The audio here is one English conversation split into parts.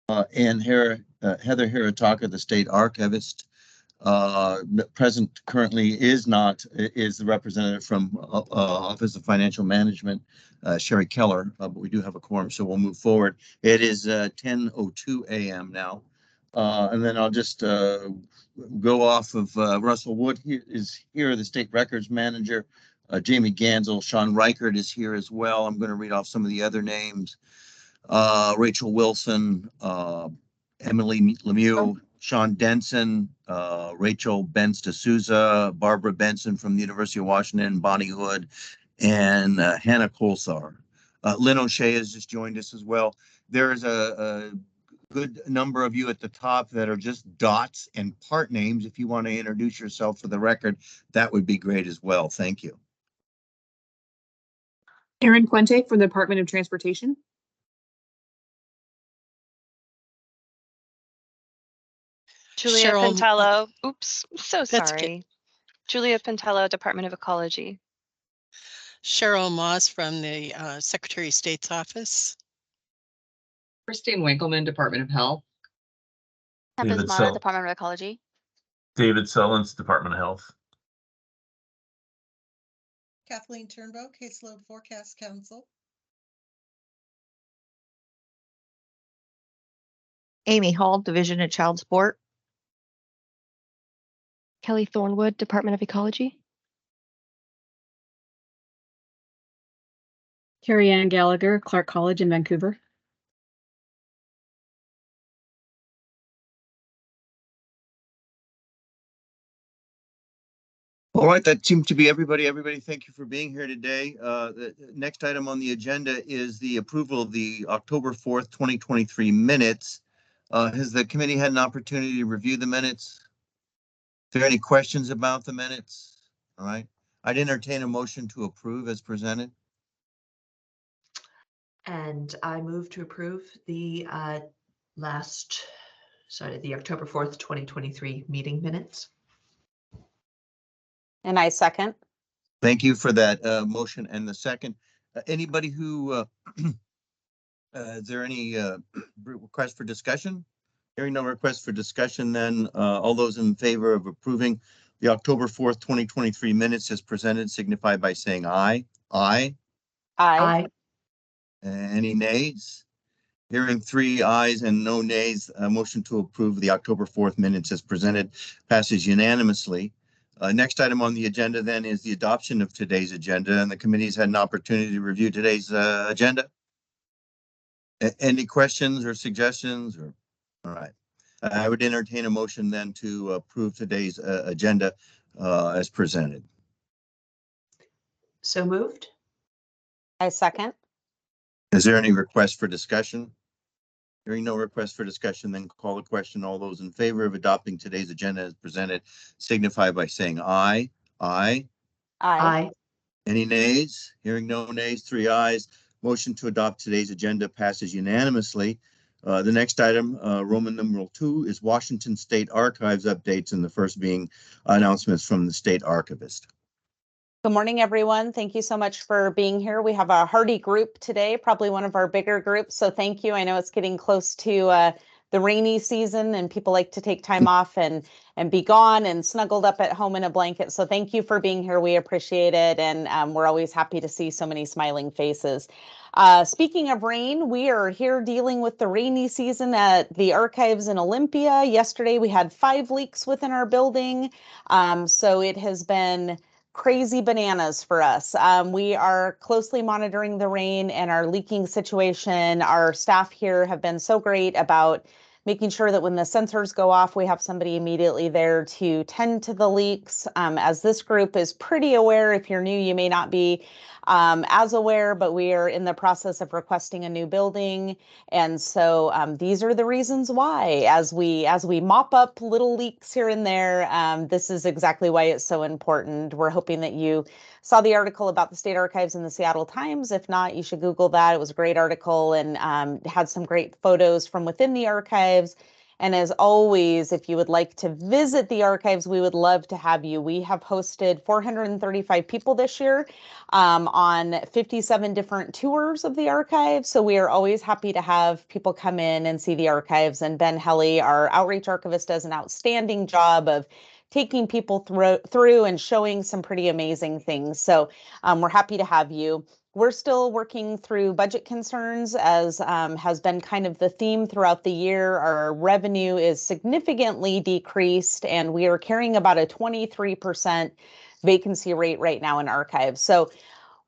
and Heather Hirataka, the state archivist. Present currently is the representative from Office of Financial Management, Sherry Keller, but we do have a quorum, so we'll move forward. It is 10:02 a.m. now. And then I'll just go off of Russell Wood is here, the state records manager. Jamie Gansel, Sean Reichert is here as well. I'm going to read off some of the other names. Rachel Wilson, Emily Lemieux, Sean Denson, Rachel Benz D'Souza, Barbara Benson from the University of Washington, Bonnie Hood, and Hannah Colsar. Lynn O'Shea has just joined us as well. There's a good number of you at the top that are just dots and part names. If you want to introduce yourself for the record, that would be great as well. Thank you. Erin Puente from the Department of Transportation. Julia Cheryl, Pintello. Oops, so that's sorry. okay. Julia Pintello, Department of Ecology. Cheryl Moss from the Secretary of State's office. Christine Winkleman, Department of Health. Tempest Mata, Department of Ecology. David Sullins, Department of Health. Kathleen Turnbow, Caseload Forecast Council. Amy Hall, Division of Child Support. Kelly Thornwood, Department of Ecology. Carrie Ann Gallagher, Clark College in Vancouver. All right, that seems to be everybody. Everybody, thank you for being here today. The next item on the agenda is the approval of the October 4th, 2023 minutes. Has the committee had an opportunity to review the minutes? Is there any questions about the minutes? All right, I'd entertain a motion to approve as presented. And I move to approve the the October 4th, 2023 meeting minutes. And I second. Thank you for that motion and the second. Anybody who, is there any request for discussion? Hearing no request for discussion, then all those in favor of approving the October 4th, 2023 minutes as presented signify by saying aye. Aye. Aye. Any nays? Hearing 3 ayes and no nays, a motion to approve the October 4th minutes as presented passes unanimously. Next item on the agenda then is the adoption of today's agenda, and the committee's had an opportunity to review today's agenda. Any questions or suggestions? All right. I would entertain a motion then to approve today's agenda as presented. So moved. I second. Is there any request for discussion? Hearing no request for discussion, then call the question. All those in favor of adopting today's agenda as presented signify by saying aye. Aye. Aye. Any nays? Hearing no nays, 3 ayes. Motion to adopt today's agenda passes unanimously. The next item, Roman numeral 2, is Washington State Archives updates, and the first being announcements from the state archivist. Good morning, everyone. Thank you so much for being here. We have a hearty group today, probably one of our bigger groups. So thank you. I know it's getting close to the rainy season and people like to take time off and be gone and snuggled up at home in a blanket. So thank you for being here. We appreciate it. And we're always happy to see so many smiling faces. Speaking of rain, we are here dealing with the rainy season at the archives in Olympia. Yesterday, we had 5 leaks within our building. So it has been crazy bananas for us. We are closely monitoring the rain and our leaking situation. Our staff here have been so great about making sure that when the sensors go off, we have somebody immediately there to tend to the leaks. As this group is pretty aware, if you're new, you may not be as aware, but we are in the process of requesting a new building. And so these are the reasons why, as we mop up little leaks here and there, this is exactly why it's so important. We're hoping that you saw the article about the state archives in the Seattle Times. If not, you should Google that. It was a great article and had some great photos from within the archives And as always, if you would like to visit the archives, we would love to have you. We have hosted 435 people this year on 57 different tours of the archives. So we are always happy to have people come in and see the archives. And Ben Helly, our outreach archivist, does an outstanding job of taking people through and showing some pretty amazing things. So we're happy to have you. We're still working through budget concerns, as has been kind of the theme throughout the year. Our revenue is significantly decreased, and we are carrying about a 23% vacancy rate right now in archives. So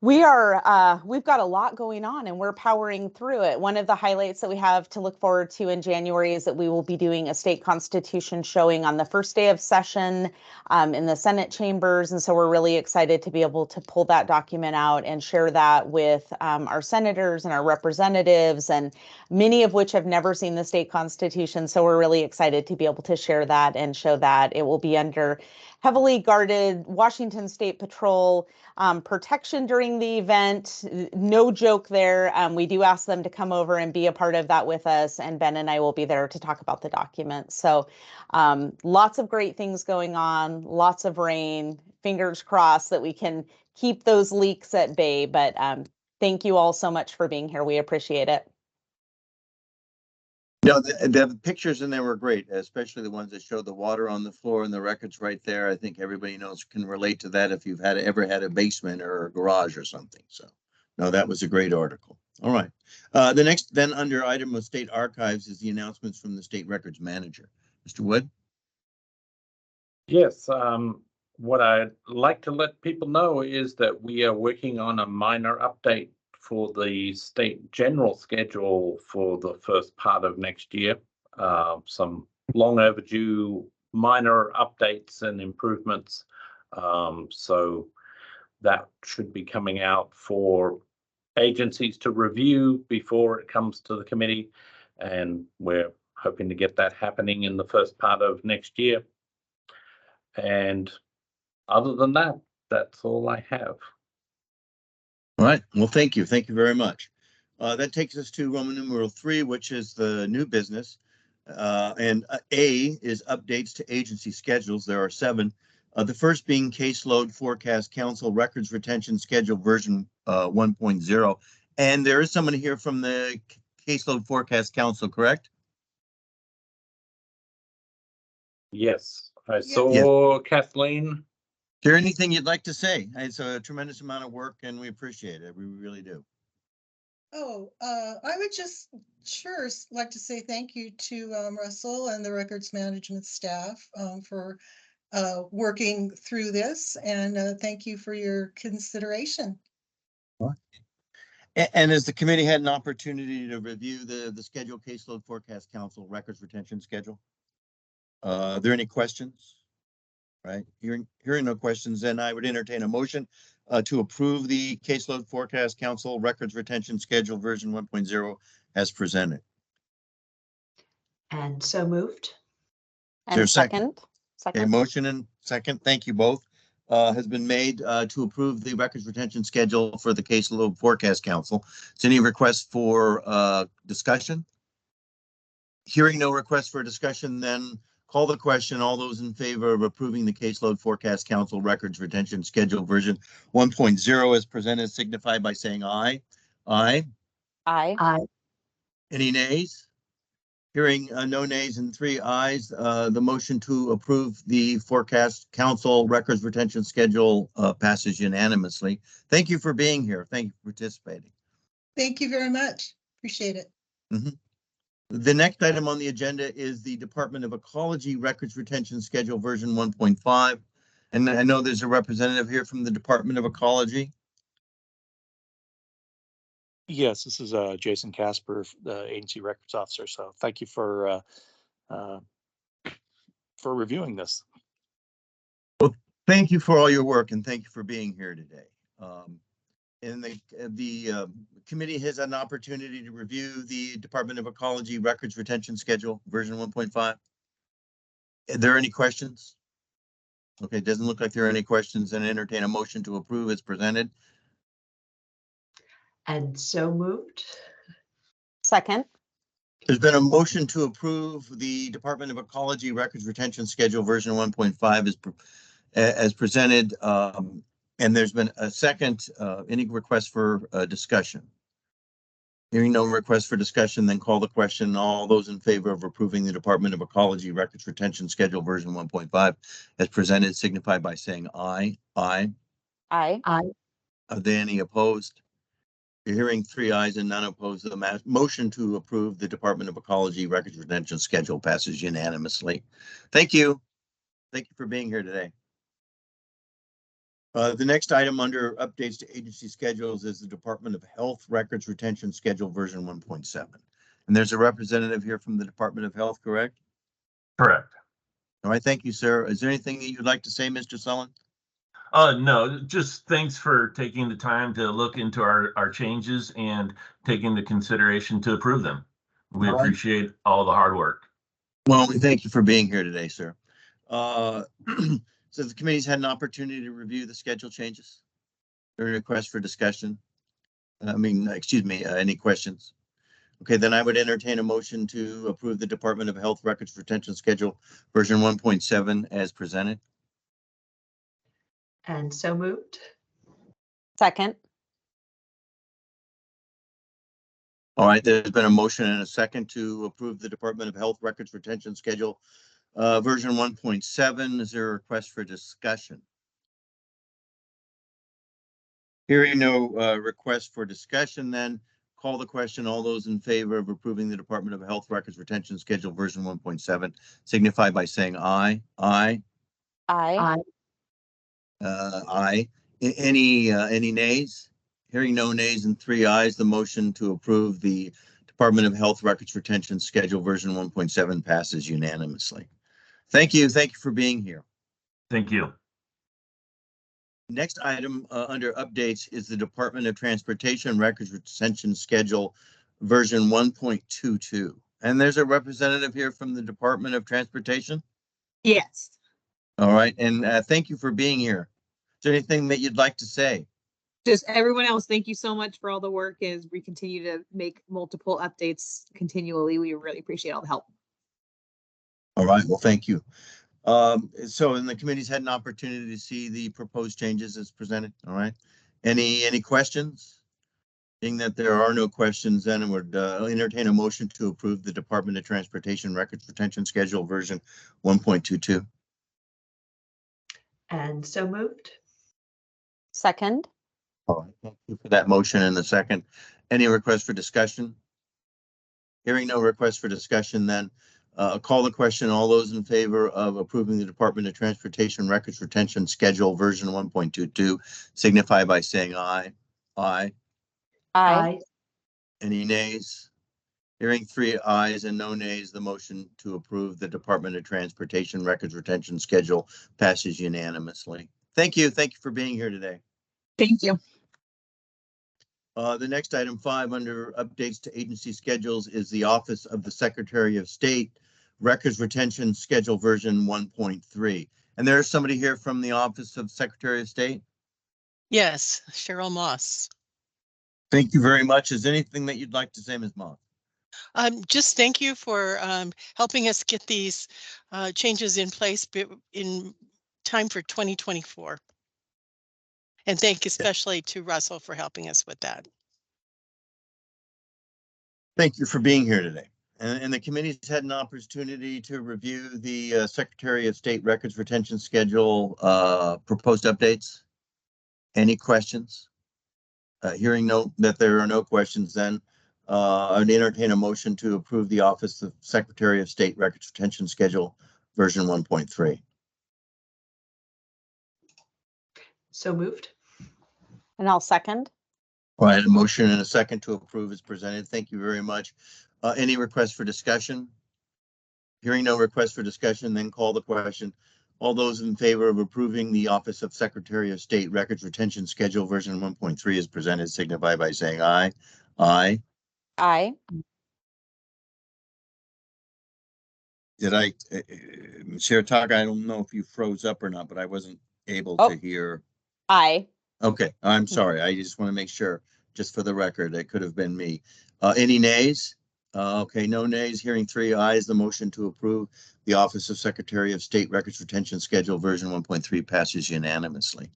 we've got a lot going on, and we're powering through it. One of the highlights that we have to look forward to in January is that we will be doing a state constitution showing on the first day of session in the Senate chambers. And so we're really excited to be able to pull that document out and share that with our senators and our representatives, and many of which have never seen the state constitution. So we're really excited to be able to share that and show that. It will be under heavily guarded Washington State Patrol protection during the event. No joke there. We do ask them to come over and be a part of that with us, and Ben and I will be there to talk about the document. So lots of great things going on, lots of rain, fingers crossed that we can keep those leaks at bay. But thank you all so much for being here. We appreciate it. No, the pictures in there were great, especially the ones that show the water on the floor and the records right there. I think everybody can relate to that if you've ever had a basement or a garage or something. So, no, that was a great article. All right. The next, then, under item of state archives is the announcements from the state records manager. Mr. Wood? Yes. What I'd like to let people know is that we are working on a minor update for the state general schedule for the first part of next year. Some long overdue minor updates and improvements. So that should be coming out for agencies to review before it comes to the committee. And we're hoping to get that happening in the first part of next year. And other than that, that's all I have. All right. Well, thank you. Thank you very much. That takes us to Roman numeral 3, which is the new business. And A is updates to agency schedules. There are 7. The first being caseload forecast council records retention schedule version 1.0. And there is someone here from the caseload forecast council, correct? Yes, I saw Kathleen. Is there anything you'd like to say? It's a tremendous amount of work and we appreciate it. We really do. Oh, I would just like to say thank you to Russell and the records management staff for working through this, and thank you for your consideration. And as the committee had an opportunity to review the schedule caseload forecast council records retention schedule, are there any questions? Right, hearing no questions, then I would entertain a motion to approve the caseload forecast council records retention schedule version 1.0 as presented. And so moved. And second. A motion and second. Thank you both. Has been made to approve the records retention schedule for the caseload forecast council. Is any request for discussion? Hearing no request for discussion, then call the question. All those in favor of approving the caseload forecast council records retention schedule version 1.0 as presented signify by saying aye. Aye. Aye. Aye. Any nays? Hearing no nays and 3 ayes, the motion to approve the forecast council records retention schedule passes unanimously. Thank you for being here. Thank you for participating. Thank you very much. Appreciate it. The next item on the agenda is the Department of Ecology Records Retention Schedule version 1.5. And I know there's a representative here from the Department of Ecology. Yes, this is Jason Casper, the agency records officer. So thank you for reviewing this. Well, thank you for all your work and thank you for being here today. And the committee has an opportunity to review the Department of Ecology Records Retention Schedule version 1.5. Are there any questions? Okay, it doesn't look like there are any questions, and entertain a motion to approve as presented. And so moved. Second. There's been a motion to approve the Department of Ecology Records Retention Schedule version 1.5 as presented. And there's been a second. Any request for discussion? Hearing no request for discussion, then call the question. All those in favor of approving the Department of Ecology Records Retention Schedule version 1.5 as presented signify by saying aye. Aye. Aye. Are there any opposed? You're hearing 3 ayes and none opposed. The motion to approve the Department of Ecology Records Retention Schedule passes unanimously. Thank you. Thank you for being here today. The next item under updates to agency schedules is the Department of Health Records Retention Schedule version 1.7. And there's a representative here from the Department of Health, correct? Correct. All right, thank you, sir. Is there anything that you'd like to say, Mr. Sullen? No, just thanks for taking the time to look into our changes and taking the consideration to approve them. We All right. appreciate all the hard work. Well, we thank you for being here today, sir. So the committee's had an opportunity to review the schedule changes. There are requests for discussion. Any questions? Okay, then I would entertain a motion to approve the Department of Health Records Retention Schedule version 1.7 as presented. And so moved. Second. All right, there's been a motion and a second to approve the Department of Health Records Retention Schedule version 1.7. Is there a request for discussion? Hearing no request for discussion, then call the question. All those in favor of approving the Department of Health Records Retention Schedule version 1.7 signify by saying aye. Aye. Aye. Aye. Any nays? Hearing no nays and 3 ayes, the motion to approve the Department of Health Records Retention Schedule version 1.7 passes unanimously. Thank you. Thank you for being here. Thank you. Next item under updates is the Department of Transportation Records Retention Schedule version 1.22. And there's a representative here from the Department of Transportation. Yes. All right. And thank you for being here. Is there anything that you'd like to say? Just everyone else, thank you so much for all the work as we continue to make multiple updates continually. We really appreciate all the help. All right. Well, thank you. So the committee's had an opportunity to see the proposed changes as presented. All right. Any questions? Being that there are no questions, then I would entertain a motion to approve the Department of Transportation Records Retention Schedule version 1.22. And so moved. Second. All right. Thank you for that motion and the second. Any requests for discussion? Hearing no request for discussion, then call the question. All those in favor of approving the Department of Transportation Records Retention Schedule version 1.22 signify by saying aye. Aye. Aye. Any nays? Hearing 3 ayes and no nays, the motion to approve the Department of Transportation Records Retention Schedule passes unanimously. Thank you. Thank you for being here today. Thank you. The next item 5 under updates to agency schedules is the Office of the Secretary of State Records Retention Schedule version 1.3. And there's somebody here from the Office of Secretary of State. Yes, Cheryl Moss. Thank you very much. Is there anything that you'd like to say, Ms. Moss? Just thank you for helping us get these changes in place in time for 2024. And thank especially to Russell for helping us with that. Thank you for being here today. And the committee's had an opportunity to review the Secretary of State Records Retention Schedule proposed updates. Any questions? Hearing that there are no questions, then I'd entertain a motion to approve the Office of Secretary of State Records Retention Schedule version 1.3. So moved. And I'll second. All right, a motion and a second to approve is presented. Thank you very much. Any requests for discussion? Hearing no request for discussion, then call the question. All those in favor of approving the Office of Secretary of State Records Retention Schedule version 1.3 is presented signify by saying aye. Aye. Aye. Did I, Shirataka, I don't know if you froze up or not, but I wasn't able to hear. Aye. Okay, I'm sorry. I just want to make sure, just for the record, it could have been me. Any nays? Okay, no nays, hearing 3 ayes. The motion to approve the Office of Secretary of State Records Retention Schedule version 1.3 passes unanimously.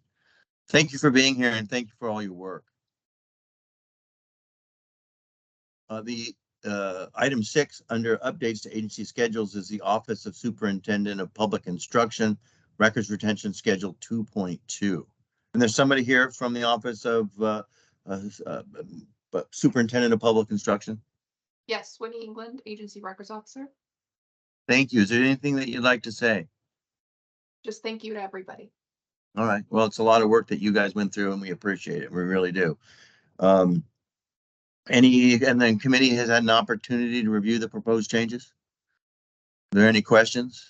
Thank you for being here and thank you for all your work. Item 6 under updates to agency schedules is the Office of Superintendent of Public Instruction Records Retention Schedule 2.2. And there's somebody here from the Office of Superintendent of Public Instruction. Yes, Whitney England, Agency Records Officer. Thank you. Is there anything that you'd like to say? Just thank you to everybody. All right. Well, it's a lot of work that you guys went through and we appreciate it. We really do. And then committee has had an opportunity to review the proposed changes. Are there any questions?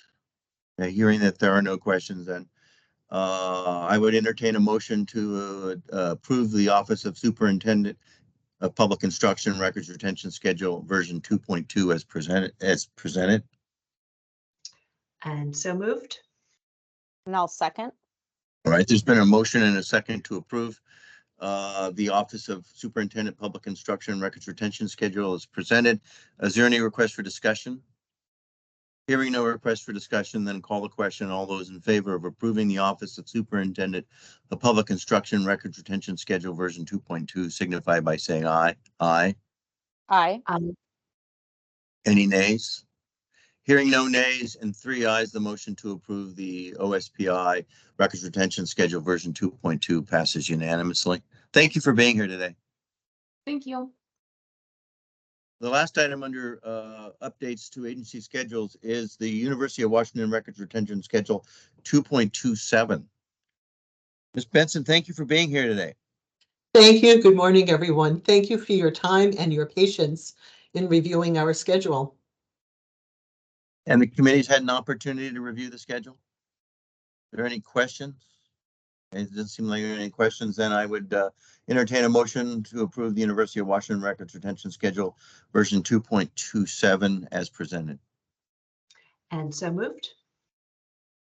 Hearing that there are no questions, then I would entertain a motion to approve the Office of Superintendent of Public Instruction Records Retention Schedule version 2.2 as presented. And so moved. And I'll second. All right, there's been a motion and a second to approve the Office of Superintendent Public Instruction Records Retention Schedule is presented. Is there any request for discussion? Hearing no request for discussion, then call the question. All those in favor of approving the Office of Superintendent of Public Instruction Records Retention Schedule version 2.2 signify by saying aye. Aye. Aye. Any nays? Hearing no nays and 3 ayes, the motion to approve the OSPI Records Retention Schedule version 2.2 passes unanimously. Thank you for being here today. Thank you. The last item under updates to agency schedules is the University of Washington Records Retention Schedule 2.27. Ms. Benson, thank you for being here today. Thank you. Good morning, everyone. Thank you for your time and your patience in reviewing our schedule. And the committee's had an opportunity to review the schedule. Are there any questions? It doesn't seem like there are any questions. Then I would entertain a motion to approve the University of Washington Records Retention Schedule version 2.27 as presented. And so moved.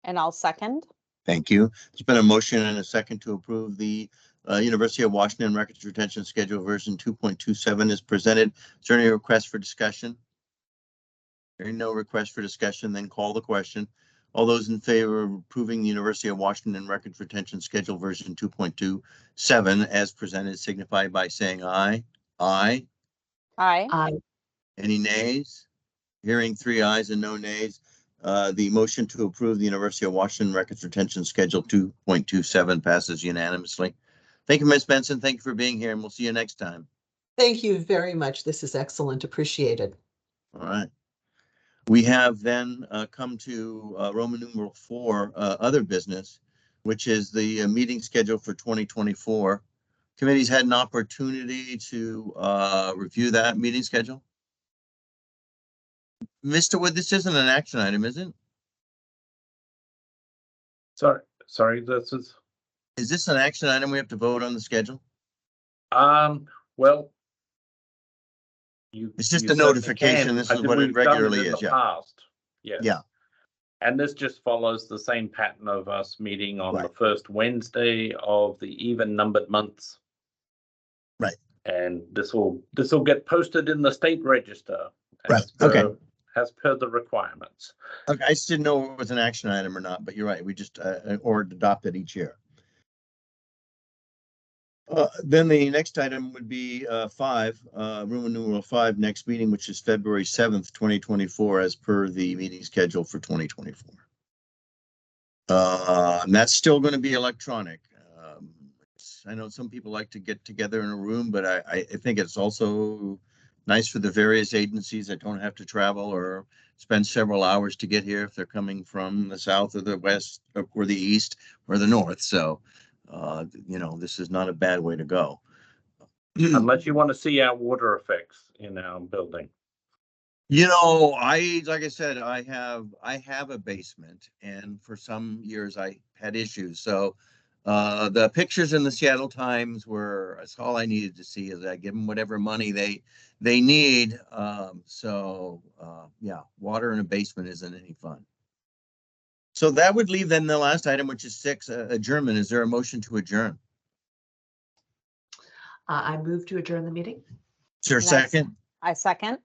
And I'll second. Thank you. There's been a motion and a second to approve the University of Washington Records Retention Schedule version 2.27 as presented. Is there any request for discussion? Hearing no request for discussion, then call the question. All those in favor of approving the University of Washington Records Retention Schedule version 2.27 as presented signify by saying aye. Aye. Aye. Aye. Any nays? Hearing 3 ayes and no nays. The motion to approve the University of Washington Records Retention Schedule 2.27 passes unanimously. Thank you, Ms. Benson. Thank you for being here, and we'll see you next time. Thank you very much. This is excellent. Appreciated. All right. We have then come to Roman numeral 4, other business, which is the meeting schedule for 2024. Committee's had an opportunity to review that meeting schedule. Mr. Wood, this isn't an action item, is it? Sorry, this is. Is this an action item? We have to vote on the schedule? Well. It's just a notification. This is what it regularly is. Yeah. Past. Yes. Yeah. And this just follows the same pattern of us meeting on the first Wednesday of the even numbered months. Right. And this will get posted in the state register. Right. Okay. As per the requirements. Okay. I just didn't know if it was an action item or not, but you're right. We just or adopt it each year. Then the next item would be 5, Roman numeral 5, next meeting, which is February 7th, 2024, as per the meeting schedule for 2024. And that's still going to be electronic. I know some people like to get together in a room, but I think it's also nice for the various agencies that don't have to travel or spend several hours to get here if they're coming from the south or the west or the east or the north. So you know, this is not a bad way to go. Unless you want to see our water effects in our building. You know, like I said, I have a basement, and for some years I had issues. So the pictures in the Seattle Times were, that's all I needed to see, is I give them whatever money they need. Yeah, water in a basement isn't any fun. So that would leave then the last item, which is 6, adjournment. Is there a motion to adjourn? I move to adjourn the meeting. Is there a second? I second.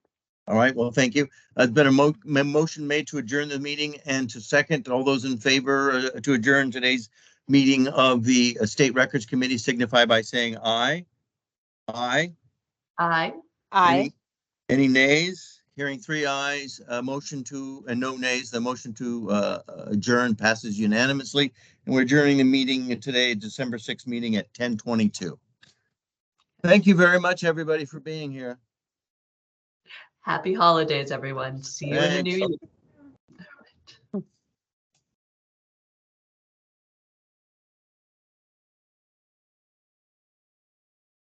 All right, well, thank you. There's been a motion made to adjourn the meeting and to second. All those in favor to adjourn today's meeting of the State Records Committee signify by saying aye. Aye. Aye. Aye. Any nays? Hearing 3 ayes, motion to, and no nays, the motion to adjourn passes unanimously. And we're adjourning the meeting today, December 6th meeting at 10:22. Thank you very much, everybody, for being here. Happy holidays, everyone. See you in the new Thanks. year.